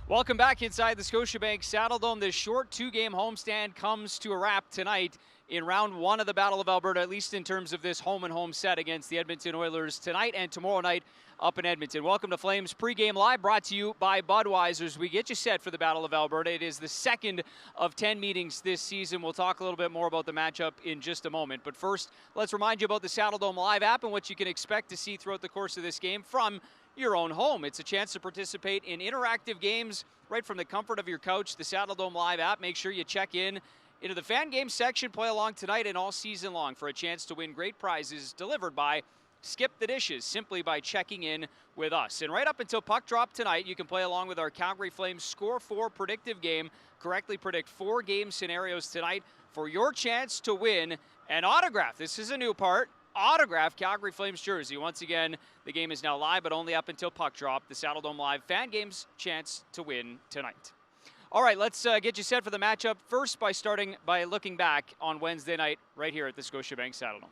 Welcome back inside the Scotiabank Saddledome. This short two-game homestand comes to a wrap tonight in round one of the Battle of Alberta, at least in terms of this home-and-home set against the Edmonton Oilers tonight and tomorrow night up in Edmonton. Welcome to Flames Pregame Live, brought to you by Budweiser. As we get you set for the Battle of Alberta, it is the second of 10 meetings this season. We'll talk a little bit more about the matchup in just a moment. But first, let's remind you about the Saddledome Live app and what you can expect to see throughout the course of this game from your own home. It's a chance to participate in interactive games right from the comfort of your couch. The Saddledome Live app. Make sure you check in into the fan game section, play along tonight and all season long for a chance to win great prizes delivered by Skip the Dishes, simply by checking in with us. And right up until puck drop tonight, you can play along with our Calgary Flames Score 4 predictive game. Correctly predict 4 game scenarios tonight for your chance to win an autograph. This is a new part. Autograph Calgary Flames jersey. Once again, the game is now live, but only up until puck drop. The Saddledome Live fan game's chance to win tonight. All right, let's get you set for the matchup. First, by starting by looking back on Wednesday night right here at the Scotiabank Saddledome.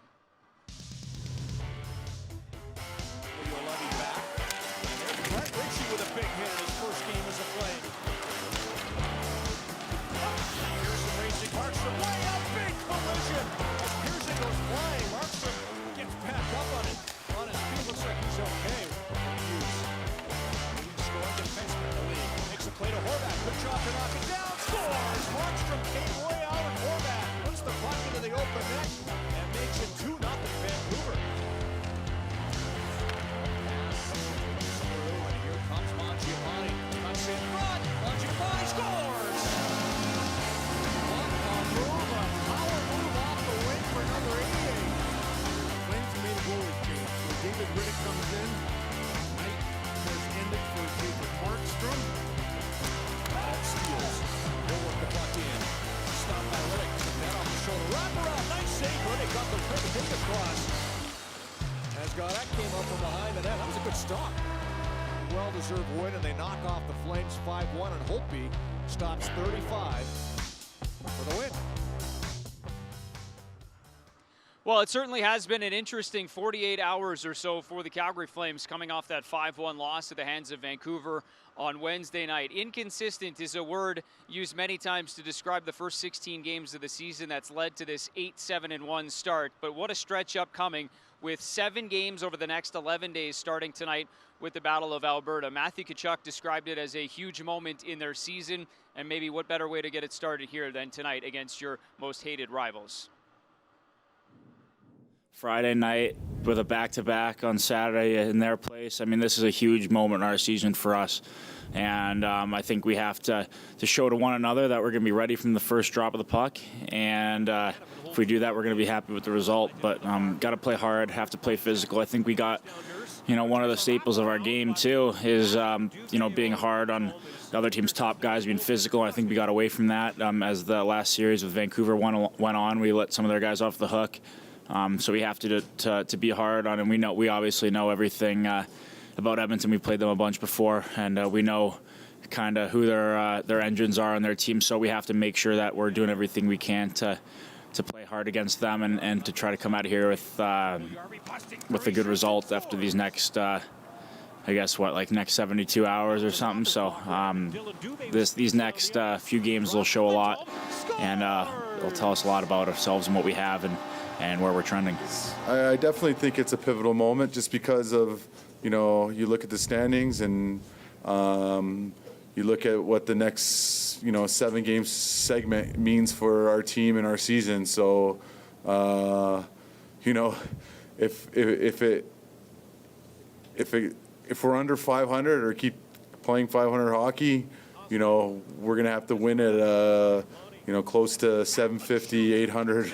With a big hit in his first game as a Flame. Pearson racing, Markstrom way up, big collision. As Pearson goes flying, Markstrom gets back up on his feet. Looks like he's okay. Hughes, leading scoring defenseman in the league. Makes a play to Horvat. Good job to knock it down. Scores! Markstrom came way out, and Horvat puts the puck into the open net and makes it 2-0 Vancouver. In front, Giovanni scores! What a move, a power move off the wing for number 88. Flames made a goalie change. So David Riddick comes in. Night has ended for David Markstrom. That steals. He'll work the puck in. Stopped by Riddick. That off the shoulder. Wrap around. Nice save. Riddick got the quick take across. As Goddard came up from behind the net. That was a good stop. Well-deserved win, and they knock off the Flames 5-1, and Holtby stops 35 for the win. Well, it certainly has been an interesting 48 hours or so for the Calgary Flames coming off that 5-1 loss at the hands of Vancouver on Wednesday night. Inconsistent is a word used many times to describe the first 16 games of the season that's led to this 8-7-1 start. But what a stretch upcoming with 7 games over the next 11 days starting tonight with the Battle of Alberta. Matthew Tkachuk described it as a huge moment in their season, and maybe what better way to get it started here than tonight against your most hated rivals. Friday night with a back-to-back on Saturday in their place. I mean, this is a huge moment in our season for us. And I think we have to show to one another that we're going to be ready from the first drop of the puck. And if we do that, we're going to be happy with the result. But got to play hard, have to play physical. I think we got, one of the staples of our game, too, is, being hard on the other team's top guys, being physical. I think we got away from that as the last series with Vancouver went on. We let some of their guys off the hook. So we have to be hard on, and we obviously know everything about Edmonton. We've played them a bunch before, and we know kind of who their engines are on their team. So we have to make sure that we're doing everything we can to play hard against them and to try to come out of here with a good result after these next, next 72 hours or something. So these next few games will show a lot, and it'll tell us a lot about ourselves and what we have and where we're trending. I definitely think it's a pivotal moment just because of, you look at the standings and you look at what the next, 7-game segment means for our team and our season. So, if we're under 500 or keep playing 500 hockey, we're going to have to win at close to 750, 800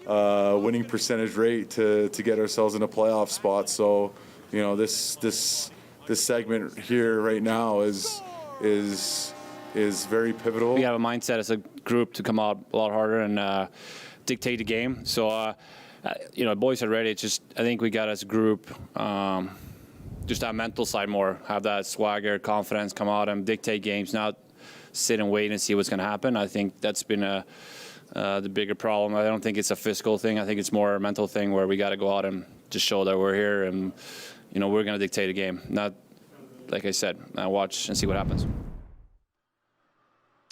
winning percentage rate to get ourselves in a playoff spot. So, this segment here right now is very pivotal. We have a mindset as a group to come out a lot harder and dictate the game. So, boys are ready. It's just I think we got as a group just that mental side more, have that swagger, confidence, come out and dictate games, not sit and wait and see what's going to happen. I think that's been the bigger problem. I don't think it's a physical thing. I think it's more a mental thing where we got to go out and just show that we're here and, we're going to dictate a game. Not, like I said, watch and see what happens.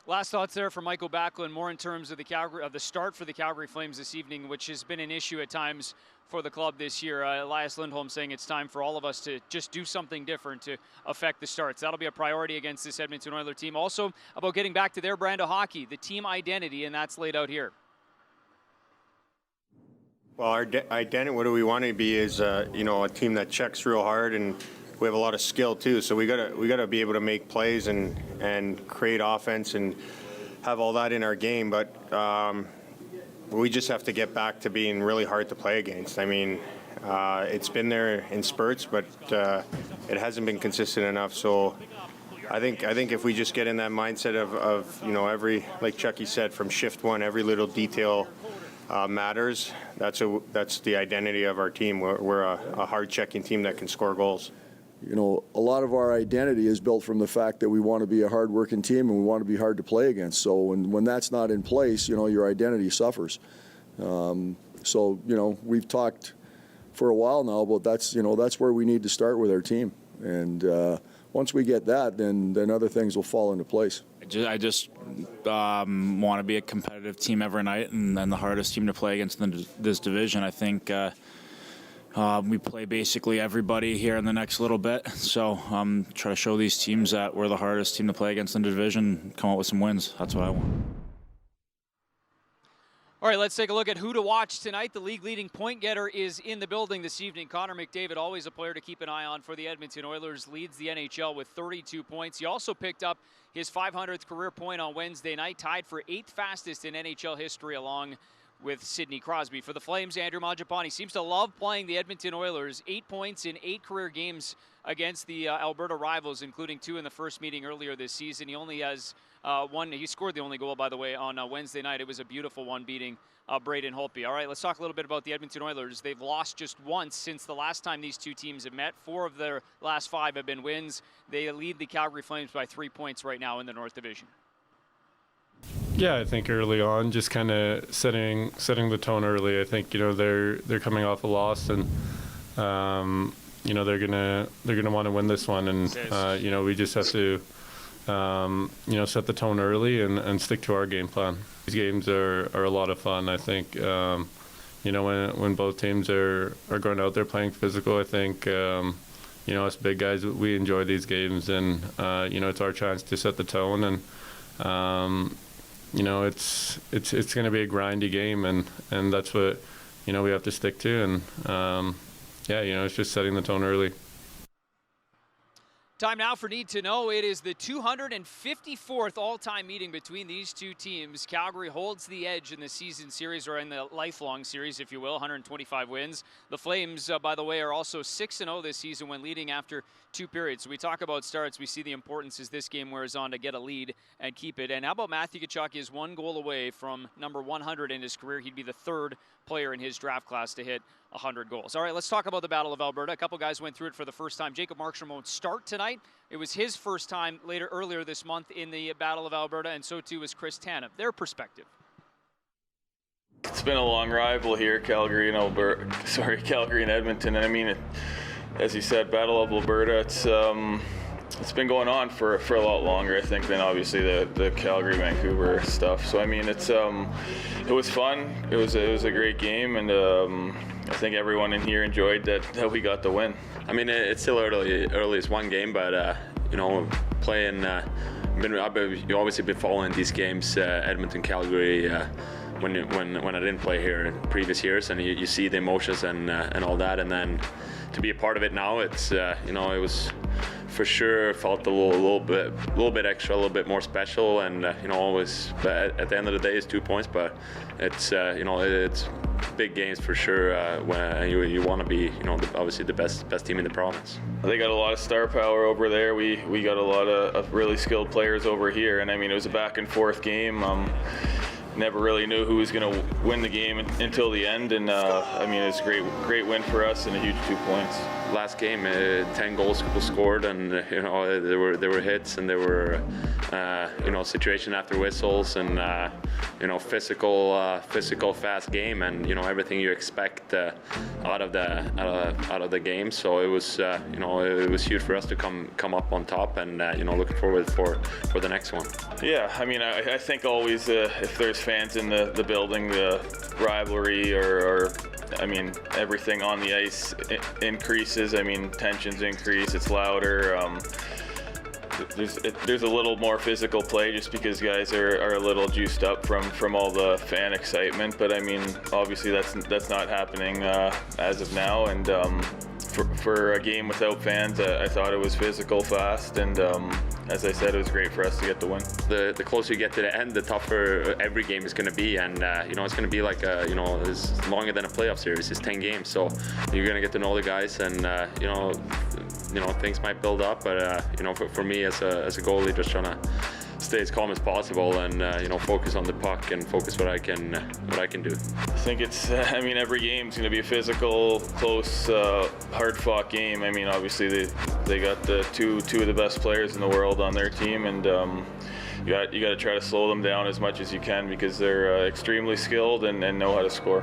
Last thoughts there from Michael Backlund, more in terms of the start for the Calgary Flames this evening, which has been an issue at times for the club this year. Elias Lindholm saying it's time for all of us to just do something different to affect the starts. That'll be a priority against this Edmonton Oilers team. Also about getting back to their brand of hockey, the team identity, and that's laid out here. Well, our identity, what do we want to be is, a team that checks real hard, and we have a lot of skill too. So we gotta be able to make plays and create offense and have all that in our game. But we just have to get back to being really hard to play against. I mean, it's been there in spurts, but it hasn't been consistent enough. So I think if we just get in that mindset of every, like Chucky said, from shift one, every little detail matters. That's the identity of our team. We're a hard-checking team that can score goals. A lot of our identity is built from the fact that we want to be a hard-working team and we want to be hard to play against. So when that's not in place, your identity suffers. So we've talked for a while now about that's where we need to start with our team. And once we get that, then other things will fall into place. I just want to be a competitive team every night, and the hardest team to play against in this division. I think we play basically everybody here in the next little bit, so try to show these teams that we're the hardest team to play against in the division, come out with some wins. That's what I want. All right, let's take a look at who to watch tonight. The league-leading point getter is in the building this evening. Connor McDavid, always a player to keep an eye on for the Edmonton Oilers, leads the NHL with 32 points. He also picked up his 500th career point on Wednesday night, tied for 8th fastest in NHL history along with Sidney Crosby. For the Flames, Andrew Mangiapane seems to love playing the Edmonton Oilers. 8 points in 8 career games against the Alberta rivals, including 2 in the first meeting earlier this season. He only has one. He scored the only goal, by the way, on Wednesday night. It was a beautiful one, beating Braden Holtby. All right, let's talk a little bit about the Edmonton Oilers. They've lost just once since the last time these two teams have met. 4 of their last 5 have been wins. They lead the Calgary Flames by 3 points right now in the North Division. Yeah, I think early on, just kind of setting the tone early. I think they're coming off a loss, and they're gonna want to win this one, and we just have to set the tone early and stick to our game plan. These games are a lot of fun. I think when both teams are going out there playing physical, I think us big guys, we enjoy these games, and it's our chance to set the tone, and it's going to be a grindy game, and that's what we have to stick to, and it's just setting the tone early. Time now for Need to Know. It is the 254th all-time meeting between these two teams. Calgary holds the edge in the season series, or in the lifelong series, if you will, 125 wins. The Flames, by the way, are also 6-0 this season when leading after 2 periods. So we talk about starts. We see the importance as this game wears on to get a lead and keep it. And how about Matthew Tkachuk? He is 1 goal away from number 100 in his career. He'd be the 3rd player in his draft class to hit 100 goals. All right, let's talk about the Battle of Alberta. A couple guys went through it for the first time. Jacob Markstrom won't start tonight. It was his first time earlier this month in the Battle of Alberta, and so too was Chris Tanev. Their perspective. It's been a long rival here, Calgary and Edmonton. And I mean, as you said, Battle of Alberta. It's been going on for a lot longer, I think, than obviously the Calgary Vancouver stuff. So I mean, it was fun. It was a great game, and I think everyone in here enjoyed that we got the win. I mean, it's still early. It's one game, but playing. You obviously been following these games, Edmonton, Calgary. When I didn't play here in previous years, and you see the emotions and all that, and then to be a part of it now, it's it was for sure felt a little bit extra, a little bit more special, and always. But at the end of the day, it's 2 points, but it's it's big games for sure when you want to be obviously the best team in the province. They got a lot of star power over there. We got a lot of really skilled players over here, and I mean, it was a back and forth game. never really knew who was going to win the game until the end, and I mean, it's a great win for us and a huge 2 points. Last game, 10 goals were scored, and there were hits, and there were situation after whistles, and physical fast game, and everything you expect out of the game. So it was it was huge for us to come up on top, and looking forward for the next one. Yeah, I mean, I think always if there's fans in the building, the rivalry or I mean, everything on the ice increases. I mean, tensions increase. It's louder. There's a little more physical play just because guys are a little juiced up from all the fan excitement. But I mean, obviously that's not happening as of now. And for a game without fans, I thought it was physical, fast, and as I said, it was great for us to get the win. The closer you get to the end, the tougher every game is going to be, and it's going to be like it's longer than a playoff series. It's 10 games, so you're going to get to know the guys, and things might build up. But for me as a goalie, just trying to stay as calm as possible, and focus on the puck and focus what I can do. I think it's every game's going to be a physical, close, hard-fought game. I mean, obviously they got the two of the best players in the world on their team, and you got to try to slow them down as much as you can because they're extremely skilled and know how to score.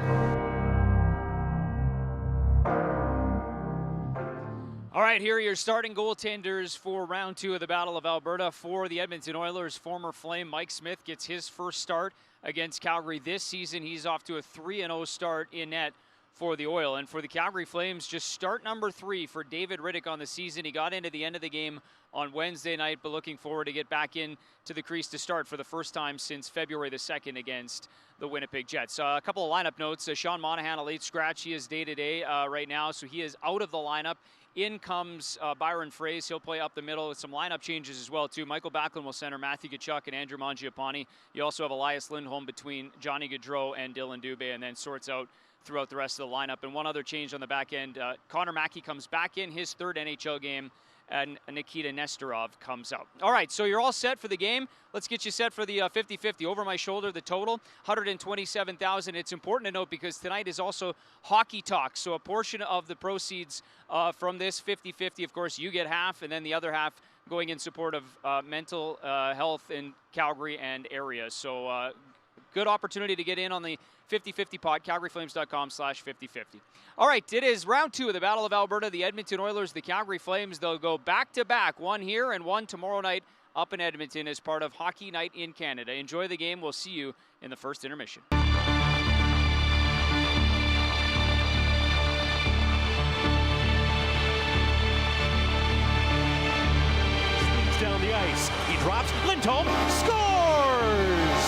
All right, here are your starting goaltenders for round 2 of the Battle of Alberta. For the Edmonton Oilers, former Flame Mike Smith gets his first start against Calgary this season. He's off to a 3-0 start in net for the Oil. And for the Calgary Flames, just start number 3 for David Riddick on the season. He got into the end of the game on Wednesday night, but looking forward to get back in to the crease to start for the first time since February the 2nd against the Winnipeg Jets. A couple of lineup notes. Sean Monahan, a late scratch. He is day-to-day right now, so he is out of the lineup. In comes Byron Fraze. He'll play up the middle with some lineup changes as well, too. Michael Backlund will center Matthew Tkachuk and Andrew Mangiapane. You also have Elias Lindholm between Johnny Gaudreau and Dylan Dubé, and then sorts out throughout the rest of the lineup. And one other change on the back end, Connor Mackey comes back in his 3rd NHL game, and Nikita Nestorov comes out. All right, so you're all set for the game. Let's get you set for the 50-50. Over my shoulder, the total, 127,000. It's important to note because tonight is also Hockey Talk. So a portion of the proceeds from this 50-50, of course, you get half, and then the other half going in support of mental health in Calgary and area. So good opportunity to get in on the 50-50 pod, calgaryflames.com/50-50. All right, it is round 2 of the Battle of Alberta. The Edmonton Oilers, the Calgary Flames, they'll go back-to-back, one here and one tomorrow night up in Edmonton as part of Hockey Night in Canada. Enjoy the game. We'll see you in the first intermission. Swings down the ice. He drops. Lindholm scores!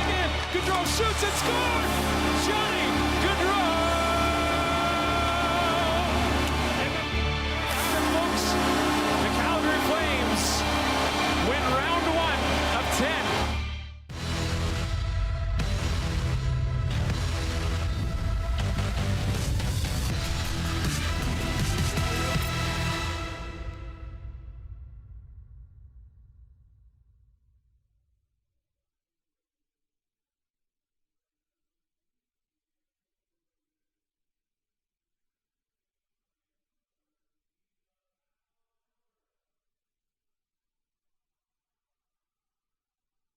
Again, Gaudreau shoots and scores!